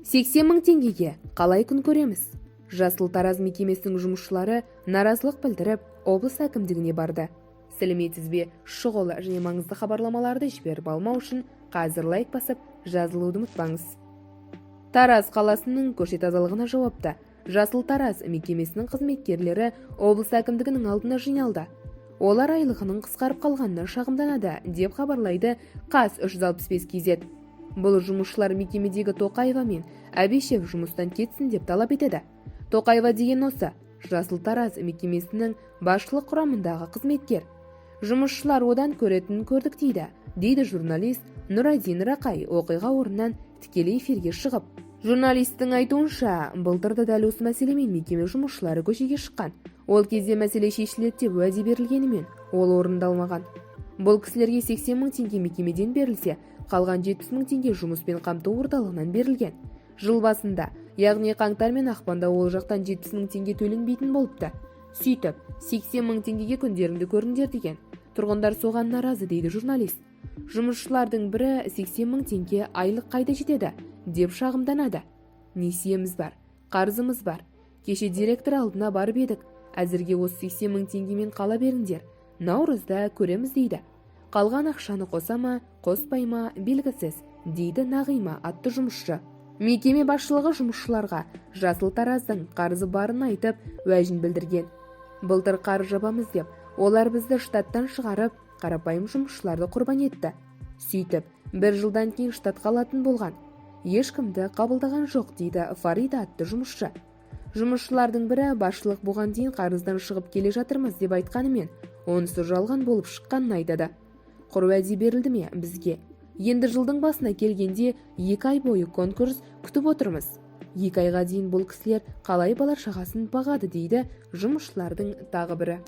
80 мың теңгеге қалай күн көреміз? Жасыл Тараз мекемесінің жұмысшылары наразылық білдіріп, облыс әкімдігіне барды. Сәлеметсіз бе? Шұғыл және маңызды хабарламаларды жіберіп алмау үшін қазір лайк басып, жазылуды ұмытпаңыз. Тараз қаласының көше тазалығына жауапты Жасыл Тараз мекемесінің қызметкерлері облыс әкімдігінің алдына жиналды. Олар айлығының қысқарып қалғанына шағымданады, деп хабарлайды КАС 365 KZ. Бұл жұмысшылар мекемедегі Тоқаева мен Әбешев жұмыстан кетсін деп талап етеді. Тоқаева деген осы Жасыл Тараз мекемесінің басшылық құрамындағы қызметкер. Жұмысшылар одан көретін көрдік дейді журналист Нұрадин Рақай оқиға орнынан тікелей эфирге шығып. Журналистің айтуынша, былтырда дәл осы мәселемен мекеме жұмысшылары көшеге шыққан. Ол кезде мәселе шешіледі деп уәде берілгенімен, ол орындалмаған. Бұл кісілерге 80 мың теңге мекемеден берілсе, қалған 70 мың теңге жұмыспен қамту орталығынан берілген. Жыл басында, яғни қаңтар мен ақпанда ол жақтан 70 мың теңге төленбейтін болыпты. Сөйтіп, 80 мың теңгеге күндеріңді көріңдер деген. Тұрғындар соған наразы дейді журналист. Жұмысшылардың бірі 80 мың теңге айлық қайда жетеді деп шағымданады. Несиеміз бар, қарызымыз бар. Кеше директор алдына барып едік. Әзірге осы 80 мың теңгемен қала беріңдер. Наурызда көреміз дейді. Қалған ақшаны қоса ма, қоспай ма белгісіз, дейді Нағима атты жұмысшы. Мекеме басшылығы жұмысшыларға Жасыл Тараздың қарызы барын айтып, уәжін білдірген. Былтыр қарыз жабамыз деп, олар бізді штаттан шығарып, қарапайым жұмысшыларды құрбан етті. Сөйтіп, бір жылдан кейін штатқа алатын болған. Ешкімді қабылдаған жоқ, дейді Фарида атты жұмысшы. Жұмысшылардың бірі басшылық бұған дейін қарыздан шығып келе жатырмыз деп айтқанымен, онысы жалған болып шыққанын айтады. Құр уәде берілді ме бізге? Енді жылдың басына келгенде 2 ай бойы конкурс күтіп отырмыз. 2 айға дейін бұл кісілер қалай бала шағасын бағады дейді жұмысшылардың тағы бірі.